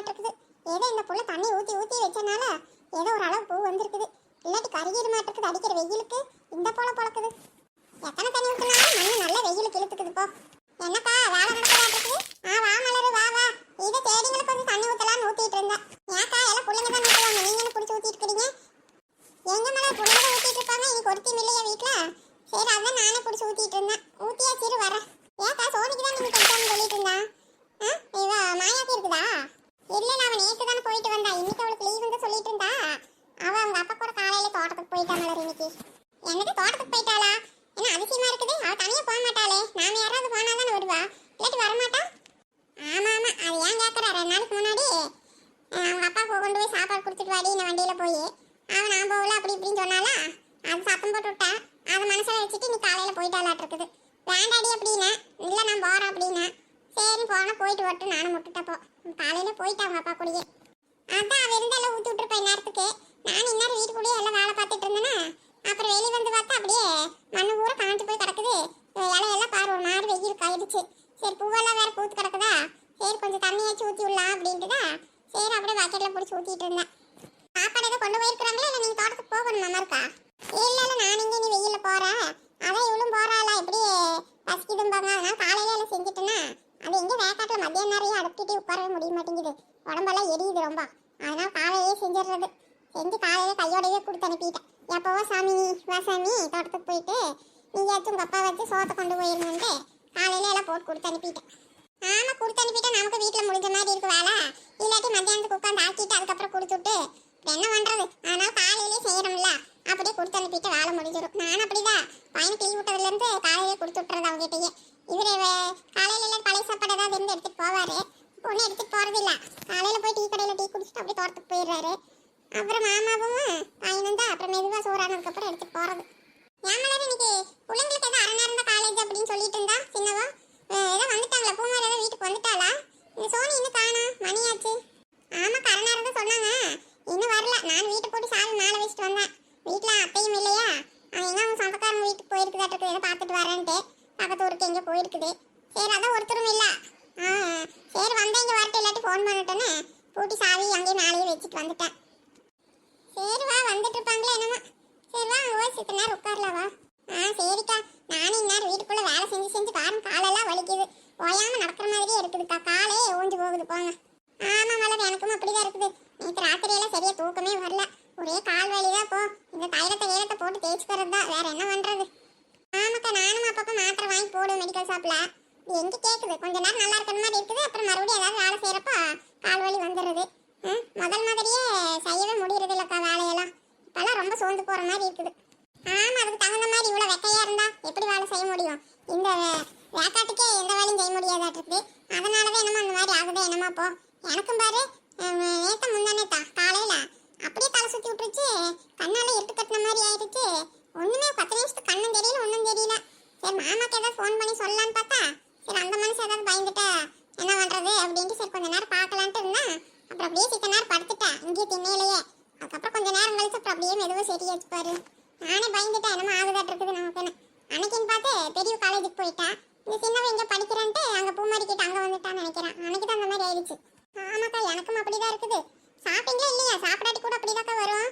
மாட்டிருக்குது. ஏதோ இந்த புள்ள தண்ணி ஊத்தி ஊத்தி வச்சனால ஏதோ ஒரு அளவு பூ வந்திருக்குது. இல்லாட்டி கருகிற மாட்டிருக்குது அடிக்கிற வெயிலுக்கு. இந்த போல பொழக்குது. எத்தனை தண்ணி ஊத்தினாலும் மண்ணு நல்ல வெயிலுக்கு இழுத்துக்குது போ. என்னப்பா வேலை நடக்குதா இருக்குது? வா மலரு வா வா. இதை தேடிங்களுக்கு கொஞ்சம் தண்ணி ஊத்தலாம்னு ஊத்திட்டு இருந்தேன். ஏக்கா எல்லாம் பிள்ளைங்க தான் ஊத்துவாங்க, நீங்க என்ன பிடிச்சி ஊத்திட்டு இருக்கீங்க? எங்க மேல பிள்ளைங்க ஊத்திட்டு இருப்பாங்க, இன்னைக்கு ஒருத்தையும் இல்லையா வீட்டுல? சரி அதான் நானே பிடிச்சி ஊத்திட்டு இருந்தேன். ஊத்தியா சரி வரேன். ஏக்கா சோனிக்கு தான் நீங்க கொடுத்தான்னு சொல்லிட்டு இருந்தா. இவ மாயாக்கு இருக்குதா? இல்ல அவன் நேற்று தானே போயிட்டு வந்தா. இன்னைக்கு அவளுக்கு லீவ் வந்து சொல்லிட்டு இருந்தா. அவ அவங்க அப்பா கூட காலையில தோட்டத்துக்கு போயிட்டா மலர் இன்னைக்கு. என்னது தோட்டத்துக்கு போயிட்டாளா? என்ன அதிசயமா இருக்குது. அவ தனியா போக மாட்டாளே, நாம யாராவது போனாதானே வருவா, இல்லாட்டி வரமாட்டா. ஆமா ஆமா, அது ஏன் கேட்கற? 2 நாளுக்கு முன்னாடி அவங்க அப்பா கொண்டு போய் சாப்பாடு கொடுத்துட்டு வாடி இந்த வண்டியில போய் அவன் நான் போகல அப்படி இப்படின்னு சொன்னாலா. அது சத்தம் போட்டு விட்டா. அதை மனசில் வச்சுட்டு நீ காலையில போயிட்டாளாட்டு இருக்குது. வேண்டாடி அப்படின்னா இல்லை நான் போறேன் அப்படின்னா சரி போனா போயிட்டு வரட்டும் நானும் விட்டுட்டப்போ காலையில போயிட்டா அவங்க அப்பா கூடயே. அதான் அவ இருந்தெல்லாம் ஊற்றி விட்டுருப்பேன் நேரத்துக்கு. நான் இந்நேரம் வீட்டுக்குள்ளேயே எல்லாம் வேலை பார்த்துட்டு இருந்தேன்னா அப்புறம் வெளியே வந்து பார்த்தா அப்படியே மண்ணு பூரா காஞ்சு போய் கிடக்குது. இலையெல்லாம் பாரு ஒரு மாதிரி வெயில் காயிடுச்சு. சரி பூவெல்லாம் வேற பூத்து கிடக்குதா, சரி கொஞ்சம் தண்ணியாச்சும் ஊற்றி விடலாம் அப்படின்ட்டுதா சரி அப்படியே பக்கெட்ல பிடிச்சி ஊற்றிட்டு இருந்தேன். சாப்பாடு எதை கொண்டு போயிருக்கிறாங்களா இல்லை நீங்கள் தோட்டத்துக்கு போகணுமா இருக்கா? இல்லை இல்லை நான் இங்கே நீ வெயிலில் போகிறேன். அதான் இவளும் போகிறாளா இப்படி பசிக்குதும்பாங்க. அதனால காலையில எல்லாம் செஞ்சுட்டேன்னா அது எங்கே வேக்காட்டில் மத்தியான நிறைய அடுப்பிட்டே உட்காரவே முடிய மாட்டேங்குது. உடம்பெல்லாம் எரியுது ரொம்ப. அதனால காலையிலே செஞ்சிடுறது. செஞ்சு காலையில கையோடையே கொடுத்து அனுப்பிட்டேன். எப்போவோ சாமி வா சாமி தோட்டத்துக்கு போயிட்டு நீயாச்சும் உங்கள் அப்பா வச்சு சோத்தை கொண்டு போயிருந்துட்டு காலையில எல்லாம் போட்டு கொடுத்து அனுப்பிட்டேன். ஆமாம் கொடுத்து அனுப்பிட்டா நமக்கு வீட்டில் முடிஞ்ச மாதிரி இருக்கு வேலை. இல்லாட்டி மத்தியானத்துக்கு உட்காந்து ஆக்கிட்டு அதுக்கப்புறம் கொடுத்துட்டு என்ன பண்ணுறது? அதனால காலையிலே செய்யணும்ல, அப்படியே கொடுத்து அனுப்பிட்டு வேலை முடிஞ்சிடும். நானும் அப்படிதான் பையனுக்கு லீவ் விட்டதுலேருந்து காலையிலே கொடுத்து விட்டுறது அவங்ககிட்டயே. இவர் காலையில எல்லாம் பழைய சாப்பாடு ஏதாவது இருந்து எடுத்துகிட்டு போவார். ஒன்றும் எடுத்துகிட்டு போகிறது இல்லை. காலையில் போய் டீ கடையில் டீ குடிச்சிட்டு அப்படியே தோட்டத்துக்கு போயிடுறாரு. அப்புறம் மாமாவும் பையனும் தான் அப்புறம் மெதுவாக சோறானதுக்கப்புறம் எடுத்துகிட்டு போகிறது. ஏமலர் இன்னைக்கு பிள்ளைங்களுக்கு எதாவது 1/2 நேரம் தான் காலேஜ் அப்படின்னு சொல்லிட்டு இருந்தா சின்னவா. ஏதோ வந்துட்டாங்களா? பூமாரி ஏதோ வீட்டுக்கு வந்துட்டாளா? இந்த சோனி இன்னும் காணா, மணியாச்சு. ஆமாம் 1/2 நேரம் தான் சொன்னாங்க, இன்னும் வரல. நான் வீட்டை போட்டு சாவி மேலே வச்சுட்டு வந்தேன். வீட்டில் அத்தையும் இல்லையா, எங்கே அவங்க சொந்தக்காரங்க வீட்டுக்கு போயிருக்குதாட்டு ஏதோ பார்த்துட்டு வரேன்ட்டு பக்கத்து ஊருக்கு எங்கே போயிருக்குது. சரி அதான் ஒருத்தரும் இல்லை. சரி வந்தேன் இங்கே வரட்டு இல்லாட்டி ஃபோன் பண்ணிட்டேன்னு பூட்டி சாவி அங்கேயே மேலேயே வச்சுட்டு வந்துட்டேன். சரி வா வந்துட்டு இருப்பாங்களே என்னமா. சரி வா அங்கே போய் சித்த நேரம் உட்காரலவா. சரிக்கா நானும் இந்நேரம் வீட்டுக்குள்ளே வேலை செஞ்சு செஞ்சு பாருங்க காலெல்லாம் வலிக்குது. ஓயாமல் நடக்கிற மாதிரியே இருக்குதுக்கா, காலே ஓஞ்சு போகுது போங்க. ஆமாம் மலர் எனக்கும் அப்படிதான் இருக்குது. நேற்று ராத்திரியெல்லாம் சரியா தூக்கமே வரல. ஒரே கால் வலிதான். போ இந்த தைலத்தை கைலத்தை போட்டு தேய்ச்சிக்கிறது தான், வேற என்ன பண்ணுறது? ஆமாக்கா நானும் அப்பப்போ மாத்திரை வாங்கி போடுவேன் மெடிக்கல் ஷாப்பில். எங்கே கேட்குது, கொஞ்ச நேரம் நல்லா இருக்கிற மாதிரி இருக்குது. அப்புறம் மறுபடியும் ஏதாவது வேலை செய்கிறப்போ கால் வலி வந்துடுது. முதல் மாதிரியே செய்யவே முடியறது இல்லைக்கா வேலையெல்லாம். இப்போல்லாம் ரொம்ப சோர்ந்து போகிற மாதிரி இருக்குது. ஆமாம் அதுக்கு தகுந்த மாதிரி இவ்வளோ வெக்கையாக இருந்தால் எப்படி வேலை செய்ய முடியும்? இந்த வேக்காட்டுக்கே எந்த வேலையும் செய்ய முடியாதாட்டு இருக்குது. அதனால தான் என்னமோ அந்த மாதிரி ஆகுது என்னமோ. போ எனக்கும் பாரு நேற்று முந்தானேத்தா காலையில் அப்படியே தலை சுற்றி விட்டுருச்சு. கண்ணால் இருட்டு கட்டின மாதிரி ஆயிடுச்சு. ஒன்றுமே 10 நிமிஷத்துக்கு கண்ணும் தெரியல ஒன்றும் தெரியல. சரி மாமாக்கு ஏதாவது ஃபோன் பண்ணி சொல்லலான்னு பார்த்தா சரி அந்த மனுஷன் ஏதாவது பயந்துட்டா என்ன பண்ணுறது அப்படின்ட்டு சரி கொஞ்ச நேரம் பார்க்கலான்ட்டு இருந்தேன். அப்புறம் அப்படியே சித்த நேரம் படுத்துட்டேன் இங்கேயே திண்ணையிலேயே. அதுக்கப்புறம் கொஞ்ச நேரம் கழிச்சு அப்புறம் அப்படியே மெதுவாக சரி வச்சுப்பாரு. நானே பயந்துட்டேன் என்னமோ ஆகுதாட்டு இருக்குது நமக்குன்னு. அன்னைக்குன்னு பார்த்து பெரிய காலேஜுக்கு போயிட்டா. இந்த சின்னவன் இங்கே படிக்கிறான்ட்டு அங்கே பூமாரிக்கிட்ட அங்கே வந்துட்டான்னு நினைக்கிறேன். அன்னைக்கு தான் அந்த மாதிரி ஆயிடுச்சு. ஆமாக்கா எனக்கும் அப்படிதான் இருக்குது. சாப்பிட்டீங்களா இல்லையா? சாப்பிடாட்டி கூட அப்படிதாக்கா வரும்.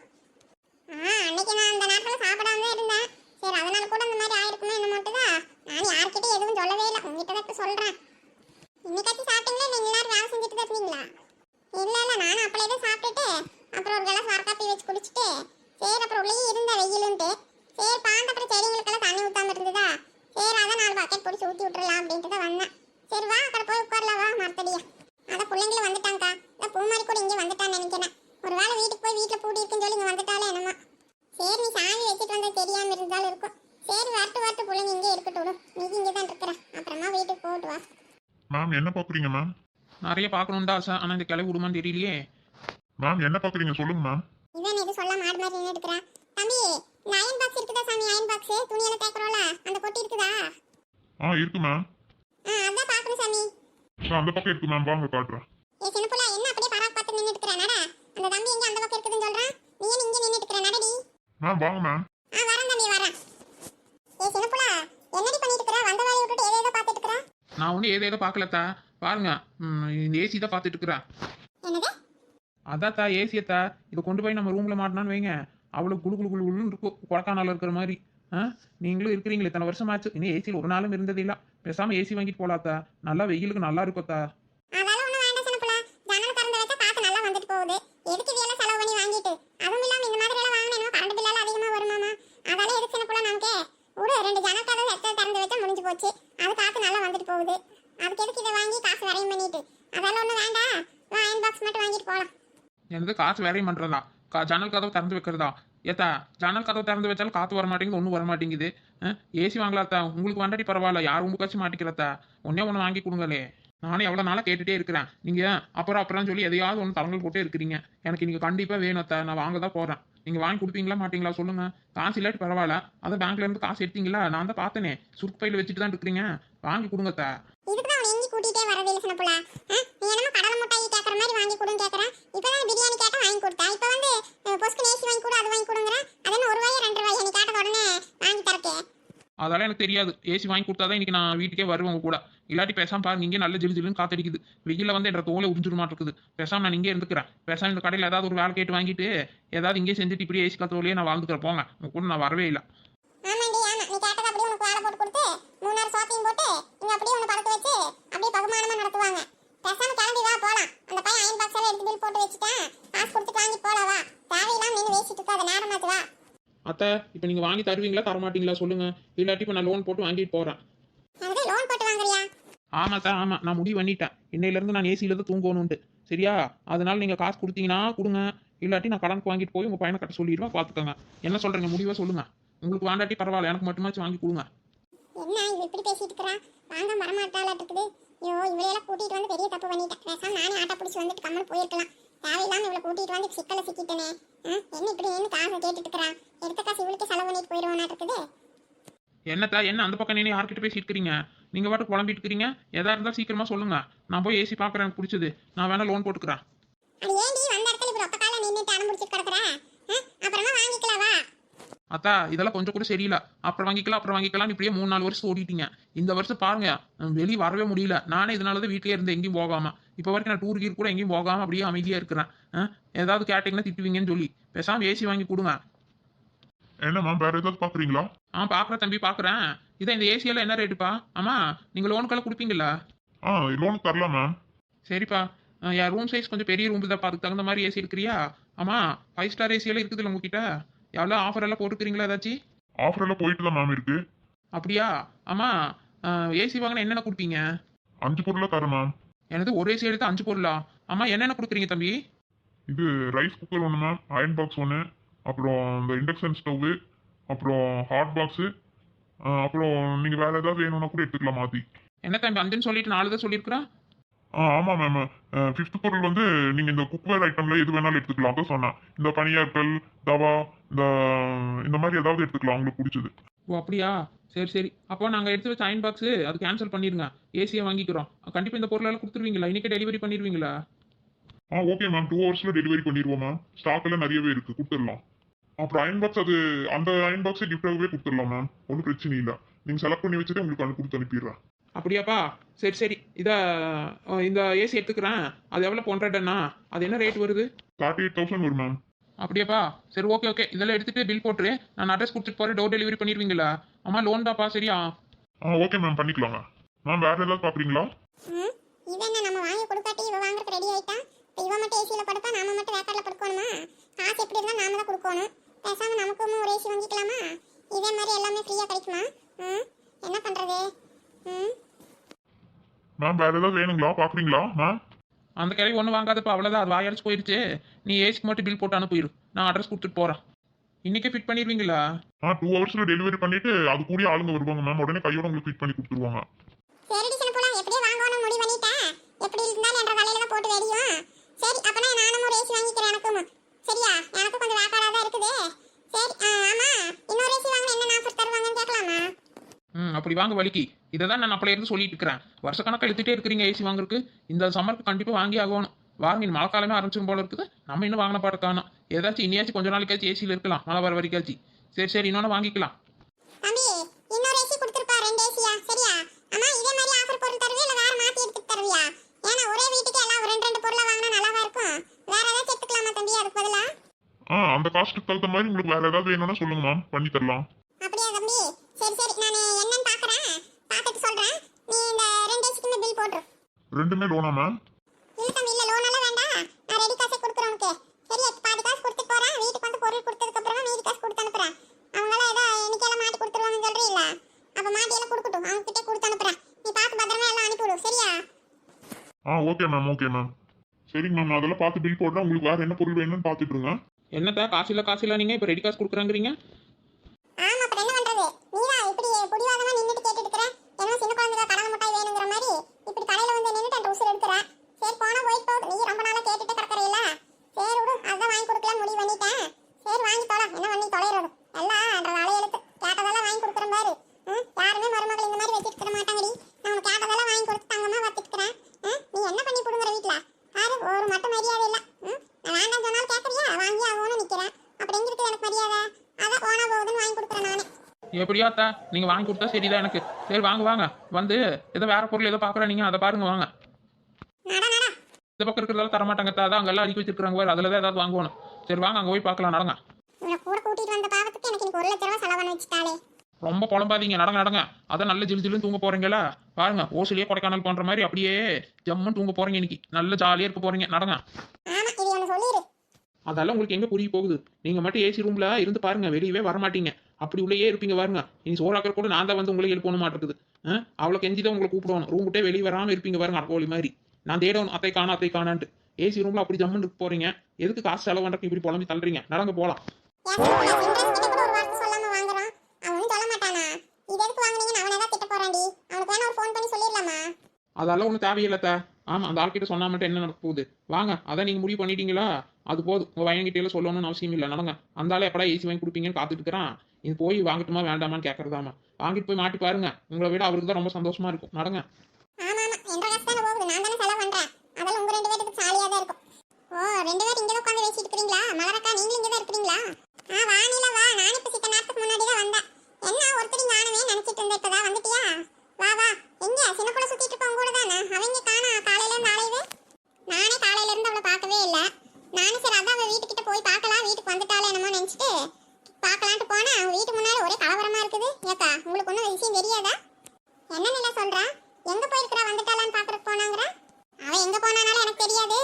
அன்னைக்கு நான் அந்த நேரத்தில் சாப்பிடாம தான் இருந்தேன். சரி அதனால கூட அந்த மாதிரி ஆயிருக்குமே என்ன மட்டும் தான். நான் யார்கிட்டையும் எதுவும் சொல்லவே இல்லை, உங்ககிட்ட தான் இப்போ சொல்கிறேன். இன்னைக்காச்சும் சாப்பிட்டீங்களா? நீங்கள் எல்லாரும் வேலை செஞ்சுட்டு தான் இருந்தீங்களா? இல்லை இல்லை நானும் அப்படியே தான் சாப்பிட்டுட்டு அப்புறம் ஒரு கிளாஸ் வரக்காப்பி வச்சு குடிச்சிட்டு சரி அப்புறம் உள்ளேயே இருந்தேன் வெயிலுன்ட்டு. சரி பாந்த அப்புறம் செடிங்களுக்கெல்லாம் தண்ணி ஊற்றாம இருந்ததா. சரி அதான் 4 பக்கெட் பிடிச்சி ஊற்றி விட்டுறலாம் அப்படின்ட்டு தான் வந்தேன். சரி வா அக்கறை போய் உட்காரலாம் வா மரத்தடியா. அதான் பிள்ளைங்களும் வந்துட்டாங்கக்கா. இந்த பூமாரி கூட இங்கே வந்துட்டான்னு நினைக்கிறேன். ஒரு வேளை வீட்டுக்கு போய் வீட்டில் பூட்டி இருக்குன்னு சொல்லி இங்கே வந்துட்டாலே என்னமா. சரி நீ சாமி வச்சுட்டு வந்தது தெரியாமல் இருந்தாலும் இருக்கும். சரி வரட்டு பிள்ளைங்க இங்கே இருக்கட்டும் விடும். நீ இங்கே தான் இருக்கிற, அப்புறமா வீட்டுக்கு போட்டு வா. மேம் என்ன பாக்குறீங்க மேம்? நிறைய பார்க்கணும் தான் ஆசை, ஆனால் இந்த கிளவி விடுமான்னு தெரியலையே. மேம் என்ன பாக்குறீங்க சொல்லுங்க மேம். இதான் இது சொல்ல மாடு மாதிரி நின்று எடுக்கிறேன். தம்பி இந்த அயன் பாக்ஸ் இருக்குதா சாமி? அயன் பாக்ஸ் துணியெல்லாம் தேய்க்கிறோம்ல அந்த பொட்டி இருக்குதா? இருக்கு மேம். அதான் பார்க்கணும் சாமி. அந்த பக்கம் இருக்கு மேம், வாங்க காட்டுறேன். சின்ன புள்ள என்ன அப்படியே பராக் பார்த்து நின்று எடுக்கிறேன். அந்த தம்பி எங்க அந்த பக்கம் இருக்குதுன்னு சொல்றான், நீ ஏன் இங்க நின்று எடுக்கிற? நடடி மேம் வாங்க மேம். வரேன் தம்பி வரேன். சின்ன புள்ள என்னடி பண்ணிட்டு இருக்கற? வந்த வேலையை விட்டுட்டு ஏதேதோ பார்த்துட்டு இருக்கற. நான் ஒன்றும் ஏதேதோ பார்க்கலத்தா, பாருங்க இந்த ஏசி தான் பார்த்துட்டு இருக்கிறேன். என்னது அதாத்தா ஏசியத்தா இதை கொண்டு போய் நம்ம ரூம்ல மாட்டினான்னு வைங்க அவ்வளோ குளு குளு குளு குளுன்னு இருக்கும் கொடைக்கானல இருக்கிற மாதிரி. ஆ நீங்களும் இருக்கிறீங்களே இத்தனை வருஷம் ஆச்சு இன்னும் ஏசியில் ஒரு நாளும் இருந்தது இல்ல. பேசாம ஏசி வாங்கிட்டு போலாத்தா, நல்லா வெயிலுக்கு நல்லா இருக்கும்த்தா. அதெல்லாம் ஒண்ணும் வேண்டாம் சின்னப்புள்ள. ஜன்னல் திறந்து வச்சா காத்து நல்லா வந்துட்டு போகுது. எதுக்கு இதெல்லாம் செலவு பண்ணி வாங்கிட்டு? அதுவும் இல்லாம இந்த மாதிரி எல்லாம் வாங்கினா கரண்ட் பில் எல்லாம் அதிகமா வருமாமா. அதெல்லாம் எதுக்கு சின்னப்புள்ள நமக்கு? ஒரு 2 ஜன்னல் கதவு எக்ஸ்ட்ரா திறந்து வச்சா முடிஞ்சு போச்சு. அது காத்து நல்லா வந்துட்டு போகுது. அதுக்கு எதுக்கு இதை வாங்கி காசு வரையும் பண்ணிட்டு? அதெல்லாம் ஒண்ணும் வேண்டாம். அயன் பாக்ஸ் மட்டும் வாங்கிட்டு போலாம். எனது காசு வேறையும் பண்றதா ஜன்னல் கதவு திறந்து வைக்கிறதா? ஏத்தா ஜன்னல் கதவு திறந்து வச்சாலும் காத்து வர மாட்டேங்குது, ஒன்றும் வர மாட்டேங்குது. ஏசி வாங்கலாத்தா, உங்களுக்கு வண்டாடி பரவாயில்ல, யார் உங்களுக்காச்சும் மாட்டிக்கிறதா? ஒன்னே வாங்கி கொடுங்களே. நானே எவ்வளோ நாளாக கேட்டுட்டே இருக்கிறேன். நீங்கள் அப்புறம் சொல்லி எதையாவது ஒன்று தரங்கள் போட்டே இருக்கிறீங்க. எனக்கு நீங்கள் கண்டிப்பாக வேணும்த்தா, நான் வாங்க தான் போகிறேன். நீங்கள் வாங்கி கொடுப்பீங்களா மாட்டீங்களா சொல்லுங்கள். காசு இல்லாட்டி பரவாயில்ல, அதை பேங்க்ல இருந்து காசு எடுத்தீங்களா? நான் தான் பார்த்தேனே, சுருக்கு பையில் வச்சுட்டு தான் இருக்கிறீங்க. வாங்கி கொடுங்கத்தா. இதுக்கு தான் அவன் எங்கி கூட்டிட்டே வரவே இல்லை சின்னப்புள்ள. நீ என்னமோ கடலை முட்டாய் கேட்குற மாதிரி வாங்கி கொடுன்னு கேட்குறேன். இப்போதான் பிரியாணி கேட்டா வாங்கி கொடுத்தா. இப்போ வந்து பொஸ்க்கு ஏசி வாங்கி கொடு, அது வாங்கி கொடுங்குறேன். அது என்ன ₹1 ₹2 நீ கேட்டத உடனே வாங்கி தரக்கே. அதெல்லாம் எனக்கு தெரியாது. ஏசி வாங்கி கொடுத்தாதான் இன்னைக்கு நான் வீட்டுக்கே வருவேன் உங்க கூட. இல்லாட்டி பேசாம பாருங்க, இங்கே நல்ல ஜிலு ஜிலுன்னு காத்தடிக்குது. வெயில வந்து என்ற தோலை உறிஞ்சிட மாட்டிருக்குது. பேசாம நான் இங்கே இருந்துக்கிறேன். பேசாம இந்த கடையில் ஏதாவது ஒரு வேலை கேட்டு வாங்கிட்டு ஏதாவது இங்கே செஞ்சுட்டு இப்படியே ஏசி காத்தோலையே நான் வாழ்ந்துக்கிறேன். போங்க, உங்க கூட நான் வரவே இல்லை. ஆமாண்டி ஆமா, நீ கேட்டது அப்படியே உனக்கு வேலை போட்டு கொடுத்து 3 நாள் சோத்தையும் போட்டு இங்க அப்படியே உன்னை படுக்க வச்சு அப்படியே பகுமானமா நடத்துவாங்க. பேசாம கிளம்பி வா போலாம். அந்த பையன் அயன் பாக்ஸ் எல்லாம் எடுத்து பில் போட்டு வச்சுட்டேன். காசு கொடுத்து வாங்கி போலாம் வா. தேவையில்லாம நின்று வேசிட்டு இருக்காத, நேரமாச்சு வா. அத்தை, இப்போ நீங்கள் வாங்கி தருவீங்களா தரமாட்டீங்களா சொல்லுங்க. இல்லாட்டி இப்போ நான் லோன் போட்டு வாங்கிட்டு போகிறேன். எனக்கு லோன் போட்டு வாங்குறியா? ஆமாத்தா ஆமாம், நான் முடிவு பண்ணிட்டேன். இன்னையிலேருந்து நான் ஏசியில தான் தூங்கணுன்ட்டு. சரியா? அதனால நீங்கள் காசு கொடுத்தீங்கன்னா கொடுங்க, இல்லாட்டி நான் கடனுக்கு வாங்கிட்டு போய் உங்கள் பையனை கட்ட சொல்லிடுவேன். பார்த்துக்கோங்க. என்ன சொல்கிறீங்க, முடிவாக சொல்லுங்கள். உங்களுக்கு வேண்டாட்டி பரவாயில்ல, எனக்கு மட்டுமாச்சும் வாங்கி கொடுங்க. என்ன இவ இப்படி பேசிட்டு இருக்கறா? வாங்க வரமாட்டாளா இருக்குது. ஐயோ இவளையெல்லாம் கூட்டிட்டு வந்து பெரிய தப்பு பண்ணிட்டேன். பேசாம நானே ஆட்டோ பிடிச்சி வந்துட்டு கம்மல் போயிருக்கலாம். தேவையில்லாம இவளை கூட்டிட்டு வந்து சிக்கல சிக்கிட்டனே. என்ன இப்படி என்ன காசை கேட்டுட்டு இருக்கறா? எடுத்த காசு இவளுக்கு செலவு பண்ணிட்டு போயிடுவானா இருக்குது. என்னத்தா என்ன அந்த பக்கம் நின்று யார்கிட்ட பேசிட்டு இருக்கிறீங்க? நீங்கள் பாட்டு குழம்பிட்டு இருக்கிறீங்க. எதா இருந்தால் சீக்கிரமாக சொல்லுங்க. நான் போய் ஏசி பார்க்குறேன், எனக்கு பிடிச்சது. நான் வேணா லோன் போட்டுக்கிறேன். அது ஏண்டி வந்த இடத்துல இப்படி ஒத்த கால நின்னுட்டு அனுப்பிச்சிட்டு கிடக்குற? அப்புறமா வாங்கிக்கலாம் வா. அத்தா இதெல்லாம் கொஞ்சம் கூட சரியில்லை. அப்புறம் வாங்கிக்கலாம் இப்படியே 3-4 வருஷம் ஓடிட்டீங்க. இந்த வருஷம் பாருங்க, வெளியே வரவே முடியல. நானே இதனால தான் வீட்டிலே இருந்து எங்கேயும் போகாம இப்போ வரைக்கும் நான் டூர் கீர் கூட எங்கேயும் போகாம அப்படியே அமைதியா இருக்கிறேன். ஏதாவது கேட்டீங்கன்னா திட்டுவீங்கன்னு சொல்லி பேசாம ஏசி வாங்கி கொடுங்க. என்ன மேம், வேற ஏதாவது பாக்குறீங்களா? பாக்குறேன் தம்பி பாக்குறேன். இதான் இந்த ஏசியெல்லாம் என்ன ரேட்டுப்பா? ஆமா, நீங்க லோனுக்கெல்லாம் கொடுப்பீங்களா? லோன் தரலாம் மேம். சரிப்பா. என் ரூம் சைஸ் கொஞ்சம் பெரிய ரூம் தான், அதுக்கு தகுந்த மாதிரி ஏசி இருக்கிறியா? ஆமா, 5 ஸ்டார் ஏசியெல்லாம் இருக்குது உங்ககிட்ட? எவ்வளோ ஆஃபர் எல்லாம் போட்டுக்கிறீங்களா ஏதாச்சும்? ஆஃபர் எல்லாம் போயிட்டு தான் மேம் இருக்கு. அப்படியா? ஆமா, ஏசி வாங்கினா என்னென்ன கொடுப்பீங்க? 5 பொருளா தரேன் மேம். எனது ஒரு ஏசி எடுத்து 5 பொருளா? ஆமா, என்னென்ன கொடுக்குறீங்க தம்பி? இது ரைஸ் குக்கர் ஒன்று மேம், அயன் பாக்ஸ் ஒன்று, அப்புறம் இந்த இண்டக்ஷன் ஸ்டவ்வு, அப்புறம் ஹாட் பாக்ஸு, அப்புறம் நீங்கள் வேறு ஏதாவது வேணும்னா கூட எடுத்துக்கலாம் மாற்றி. என்ன தம்பி 5ன்னு சொல்லிட்டு 4 தான் சொல்லியிருக்கிறேன். ஆமாம் மேம். 5th பொருள் வந்து நீங்கள் இந்த குக்வேர் ஐட்டமில் எது வேணாலும் எடுத்துக்கலாம். தான் சொன்னேன். இந்த பனியாட்கள், தவா, இந்த மாதிரி ஏதாவது எடுத்துக்கலாம் உங்களுக்கு பிடிச்சது. ஓ அப்படியா? சரி சரி, அப்போ நாங்கள் எடுத்து வச்ச அயன் பாக்ஸு அது கேன்சல் பண்ணிடுங்க. ஏசியை வாங்கிக்கிறோம். கண்டிப்பாக இந்த பொருளெல்லாம் கொடுத்துருவீங்களா? இன்றைக்கே டெலிவரி பண்ணிடுவீங்களா? ஓகே மேம், 2 ஹவர்ஸில் டெலிவரி பண்ணிடுவோம் மேம். ஸ்டாக் எல்லாம் நிறையவே இருக்குது, கொடுத்துடலாம். அப்புறம் அயன் பாக்ஸ், அது அந்த அயன் பாக்ஸை கிஃப்டாகவே கொடுத்துடலாம் மேம். ஒன்றும் பிரச்சனை இல்லை. நீங்கள் செலக்ட் பண்ணி வச்சுட்டு உங்களுக்கு கொடுத்து அனுப்பிடுறேன். அப்படியாப்பா? சரி சரி, இந்த ஏசி எடுத்துக்கிறேன். அது எவ்வளோ 100 அது என்ன ரேட் வருது? 38,000 வரும் மேம். அப்படியாப்பா? சரி ஓகே ஓகே, இதெல்லாம் எடுத்துகிட்டு பில் போட்டுரு. நான் அட்ரஸ் கொடுத்துட்டு போகிறேன். டோர் டெலிவரி பண்ணிடுவீங்களா? ஆமாம், லோன் தான்ப்பா. சரியா? ஓகே மேம், பண்ணிக்கலாங்க. மேம் வேறு ஏதாவது பார்க்குறீங்களா? இவன் என்ன நம்ம வாங்கி கொடுக்காட்டி இவ வாங்குறதுக்கு ரெடி ஆயிட்டா? இப்போ இவன் மட்டும் ஏசியில் படுப்பா, நாம மட்டும் வேக்காட்டில் படுக்கணுமா? காசு எப்படி இருந்தால் நாம தான் கொடுக்கணும். பேசாமல் நமக்கும் ஒரு ஏசி வாங்கிக்கலாமா? இதே மாதிரி எல்லாமே ஃப்ரீயாக கிடைக்குமா? என்ன பண்ணுறது? மேம் வேறு ஏதாவது வேணுங்களா, பார்க்குறீங்களா மேம்? அந்த கிளவி ஒன்றும் வாங்காதப்பா, அவ்வளோதான். அது வாயடிச்சு போயிடுச்சு. நீ ஏசிக்கு மட்டும் பில் போட்டு அனுப்பிடு. நான் அட்ரஸ் கொடுத்துட்டு போகிறேன். இன்றைக்கே ஃபிட் பண்ணிடுவீங்களா? 2 ஹவர்ஸில் டெலிவரி பண்ணிவிட்டு அது கூடிய ஆளுங்க வருவாங்க மேம். உடனே கையோட உங்களுக்கு ஃபிட் பண்ணி கொடுத்துருவாங்க. சரிடி சின்ன போலாம், எப்படியே வாங்கணும் முடிவு பண்ணிட்டேன். எப்படி இருந்தாலும் என்ற தலையில தான் போட்டு வெடியும். சரி, அப்பனா நானும் ஒரு ஏசி வாங்கிக்கிறேன் எனக்கும். சரியா? எனக்கும் கொஞ்சம் வேக்காடா தான் இருக்குது. சரி, ஆமா, இன்னொரு ஏசி வாங்கினா என்ன ஆஃபர் தருவாங்கன்னு கேட்கலாமா? அப்படி வாங்க வலிக்கு. இதை தான் நான் அப்பளே இருந்து சொல்லிட்டு இருக்கிறேன். வருஷக்கணக்காக எடுத்துகிட்டே இருக்கிறீங்க ஏசி வாங்குறதுக்கு. இந்த சம்மருக்கு கண்டிப்பாக வாங்கி ஆகணும். வாங்க, மழை காலமே ஆரம்பிச்சிடும் போல இருக்குது. நம்ம இன்னும் வாங்கின பாட்டு காணும். ஏதாச்சும் இனியாச்சும் கொஞ்ச நாளைக்காச்சும் ஏசியில் இருக்கலாம், மழை வர வரைக்காச்சும். சரி சரி, இன்னொன்று வாங்கிக்கலாம். தம்பி, இன்னொரு ஏசி கொடுத்துருப்பா, 2 ஏசியா? சரியா? அம்மா, இதே மாதிரி ஆஃபர் பொருள் தருவியா இல்லை வேற மாற்றி எடுத்துட்டு தருவியா? ஏன்னா ஒரே வீட்டுக்கு எல்லாம் 2 பொருளை வாங்கினா நல்லாவா இருக்கும்? வேற ஏதாச்சும் காஸ்ட்டுக்கு தகுந்த மாதிரி உங்களுக்கு வேற ஏதாவது வேணும்னா சொல்லுங்க மேம், பண்ணி தரலாம். அப்படியா தம்பி? சரி சரி, நான் என்னன்னு பாக்குறேன், பார்த்துட்டு சொல்றேன். நீ இந்த 2 ஏசிக்குமே பில் போட்டுரு. ரெண்டுமே லோனா மேம்? இல்ல தம்பி, இல்ல லோன் எல்லாம் வேண்டாம், நான் ரெடி காசே கொடுக்குறேன் உனக்கு. சரியா? பாதி காசு கொடுத்துட்டு போறேன், வீட்டுக்கு வந்து பொருள் கொடுத்ததுக்கு அப்புறமா மீதி காசு கொடுத்து அனுப்புறேன். அவங்களாம் ஏதோ இன்னைக்கெல்லாம் மாட்டி கொடுத்துருவாங்கன்னு சொல்றீங்களா? அப்ப மாட்டி எல்லாம் கொடுக்கட்டும், அவங்க கிட்டே கொடுத்து அனுப்புறேன். நீ பார்த்து பத்திரமா எல்லாம் அனுப்பி விடு, சரியா? Okay ma'am, okay ma'am. சரிங்க மேம், நான் அதெல்லாம் பார்த்து பில் போடுறேன். உங்களுக்கு வேற என்ன பொருள் வேணும்னு பார்த்துட்டு இருங்க. என்னத்தா காசு இல்ல நீங்க இப்போ ரெடி காசு கொடுக்குறாங்கிறீங்க? ஆமா, அப்புறம் என்ன பண்றது? நீதான் இப்படி புடிவாதமா நின்னுட்டு கேட்டுட்டு இருக்கற. என்ன சின்ன குழந்தைங்க கடலை மிட்டாய் வேணுங்கிற மாதிரி இப்படி கடையில வந்து நின்னுட்டு அந்த உசுர் எடுக்கிற. சரி போனா போயிட்டு போகுது, நீ ரொம்ப நாளா கேட்டுட்டு கிடக்குறீல்ல. சரி விடு, அதான் வாங்கி கொடுக்கலாம் முடிவு பண்ணிட்டேன். சரி வாங்கி தொலை, என்ன பண்ணி தொலைறது? எல்லாம் அந்த வலைய எழுத்து கேட்டதெல்லாம் வாங்கி கொடுக்குறேன் பாரு. யாருமே மருமகள் இந்த மாதிரி வச்சுட்டு இருக்க மாட்டாங்கடி. நான் உனக்கு கேட்டதெல்லாம் வாங்கி கொடுத்து தங்கமா வச்சுக்கிறேன். நீ என்ன பண்ணி புடுங்குற வீட்டுல? பாரு, ஒரு மட்டும் மரியாதை இல்ல. நான் வேண்டாம் சொன்னாலும் கேட்கறியா? வாங்கி ஆகும்னு நிக்கிறேன். அப்படி எங்க இருக்குது எனக்கு மரியாதை? அதான் போனா போகுதுன்னு வாங்கி கொடுக்குறேன் நானே. எப்படியாத்தா நீங்க வாங்கி கொடுத்தா சரிதான் எனக்கு. சரி வாங்க வாங்க, வந்து ஏதோ வேற பொருள் ஏதோ பாக்குறேன், நீங்க அதை பாருங்க வாங்க. நட நட. இந்த பக்கம் இருக்கிறதால தரமாட்டாங்க, அதான் அங்கெல்லாம் அடிக்க வச்சிருக்காங்க வேறு, அதில் தான் ஏதாவது வாங்குவோம். சரி வாங்க அங்கே போய் பார்க்கலாம், நடங்க. இவனை கூட கூட்டிட்டு வந்த பாவத்துக்கு எனக்கு இன்னைக்கு 1 லட்ச ரூபா செலவு பண்ணி வச்சுட்டாளே. ரொம்ப புலம்பாதீங்க, நடங்க நடங்க. அதான் நல்ல ஜிலு ஜிலுன்னு தூங்க போறீங்களா? பாருங்க, ஓசிலேயே கொடைக்கானல் பண்ற மாதிரி அப்படியே ஜம்முன்னு தூங்க போறீங்க இன்னைக்கு. நல்ல ஜாலியா இருக்க போறீங்க, நடங்க. ஆமா, இது ஒன்று சொல்லிடு. அதெல்லாம் உங்களுக்கு எங்க புரிய போகுது? நீங்க மட்டும் ஏசி ரூம்ல இருந்து பாருங்க, வெளியவே வர மாட்டீங்க. அப்படி உள்ளேயே இருப்பீங்க பாருங்க. இனி சோறாக்கிற கூட நான் தான் வந்து உங்களுக்கு எழுப்பணும் மாட்டேங்குது. அவ்வளோ கெஞ்சி தான் உங்களை கூப்பிடணும். ரூம் விட்டே வெளியே வராமல் இருப்பீங்க பாருங்க, அக்கோலி மாதிரி. நான் தேடணும் அத்தை காணான்ட்டு. ஏசி ரூம்ல அப்படி ஜம்முன்னு இருக்க போறீங்க. எதுக்கு காசு செலவு பண்றதுக்கு இப்படி புலம்பி தள்ளுறீங்க? நடங்க போலாம். அதெல்லாம் ஒன்றும் தேவையில்லத்த. ஆமாம், அந்த ஆள்கிட்ட சொன்னா மட்டும் என்ன நடக்க போகுது? வாங்க, அதான் நீங்கள் முடிவு பண்ணிட்டீங்களா? அது போதும். உங்கள் வயங்கிட்டே சொல்லணும்னு அவசியம் இல்லை, நடங்க. அந்த ஆளை எப்படா ஏசி வாங்கி கொடுப்பீங்கன்னு காத்துட்டு இருக்கிறான். இது போய் வாங்கட்டுமா வேண்டாமான்னு கேட்கறதாமா. வாங்கிட்டு போய் மாட்டி பாருங்க, உங்களை விட அவருக்கு தான் ரொம்ப சந்தோஷமா இருக்கும். நடங்க. பார்க்கலான்ட்டு போனா அவங்க வீட்டு முன்னாடி ஒரே கலவரமா இருக்குது. ஏக்கா, உங்களுக்கு ஒன்றும் விஷயம் தெரியாதா? என்ன நிலை சொல்றா? எங்க போயிருக்கிறா? வந்துட்டாளான்னு பாக்குறதுக்கு போனாங்கற. அவ எங்க போனானாலும் எனக்கு தெரியாது.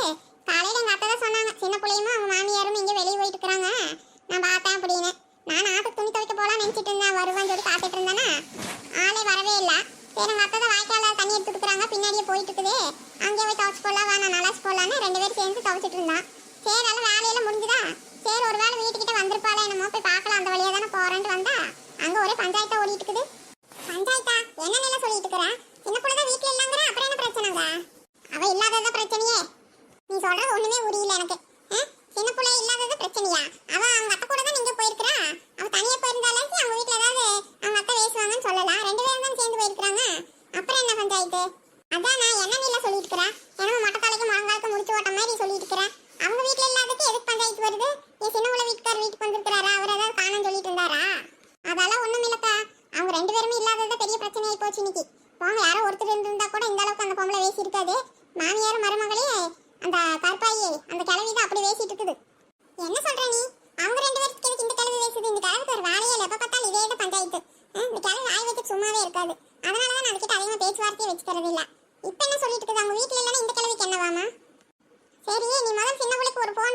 காலையில எங்க அத்தை தான் சொன்னாங்க, சின்ன பிள்ளையுமா அவங்க மாமியாரும் இங்க வெளியே போயிட்டு இருக்காங்க, நான் பார்த்தேன் அப்படின்னு. நான் ஆத்துக்கு துணி துவைக்க போலான்னு நினைச்சிட்டு இருந்தேன், வருவான்னு சொல்லி காத்துட்டு இருந்தேன்னா ஆளே வரவே இல்லை. சரி, எங்க அத்தை தான் வாய்க்கால தண்ணி எடுத்துட்டு இருக்கிறாங்க, பின்னாடியே போயிட்டு இருக்குது. அங்கே போய் துவைச்சு போடலாம், வேணா நல்லாச்சு போடலான்னு 2 பேரும் சேர்ந்து துவைச்சிட்டு இருந்தான். சரி, அதெல்லாம் வேலையெல்லாம் முடிஞ்சுதா? சரி, ஒரு வேளை வீட்டுக்கிட்ட வந்திருப்பாளே, என்னமோ போய் பார்க்கலாம், அந்த வழியா தானே போறேன்ட்டு வந்தா அங்க ஒரே பஞ்சாயத்தா ஓடிட்டு இருக்குது. பஞ்சாயத்தா? என்ன நிலை சொல்லிட்டு இருக்கிறா? சின்ன பிள்ளைதான் வீட்டுல இல்லங்கிற, அப்புறம் என்ன பிரச்சனைங்க? அவ இல்லாததான் பிரச்சனையே. நீ சொல்றது ஒண்ணுமே புரியல எனக்கு. சின்ன பிள்ளை இல்லாதது பிரச்சனையா? அவ அவங்க அத்தை கூட தான் நீங்க போயிருக்கிறா. அவ தனியா போயிருந்தாலே அவங்க வீட்டுல ஏதாவது அவங்க அத்தை பேசுவாங்கன்னு சொல்லலாம். 2 பேரும் தான் சேர்ந்து போயிருக்கிறாங்க, அப்புறம் என்ன பஞ்சாயத்து? அதான் நான் என்ன நிலை சொல்லிட்டு இருக்கிறா? என்னமோ மொட்டை தலைக்கு முழங்காலுக்கு முடிச்சு ஓட்ட மாதிரி சொல்லிட்டு இருக்கிறேன். அவங்க வீட்டுல இல்லாததுக்கு எதுக்கு பஞ்சாயத்து வருது? என் சின்ன உள்ள வீட்டுக்கார் வீட்டுக்கு வந்திருக்கிறாரா? அவர் ஏதாவது காணன்னு சொல்லிட்டு இருந்தாரா? அதெல்லாம் ஒண்ணும் இல்லக்கா, அவங்க 2 பேருமே இல்லாதது பெரிய பிரச்சனை ஆகி போச்சு இன்னைக்கு. போங்க, யாரோ ஒருத்தர் இருந்திருந்தா கூட இந்த அளவுக்கு அந்த பொம்பளை வேசி இருக்காது. மாமியாரும் மருமகளே அந்த கற்பாயி அந்த கிழவி தான் அப்படி வேசிட்டு இருக்குது. என்ன சொல்ற நீ? அவங்க 2 பேருக்கு எதுக்கு இந்த கிழவி வேசுது? இந்த கிழவிக்கு ஒரு வேலையே இல்லை, எப்ப பார்த்தாலும் இதே தான் பஞ்சாயத்து. இந்த கிழவி வாய் வச்சு சும்மாவே இருக்காது. அதனாலதான் நான் அதுக்கிட்ட அதிகமா பேச்சுவார்த்தையே வச்சுக்கிறது இல்ல. இப்ப என்ன சொல்லிட்டு இருக்குது? அவங்க வீட்டுல இல்லைன்னா இந்த கிழவிக்கு என்னவாமா? சரி, நீ முதல் சின்ன பிள்ளைக்கு ஒரு போன்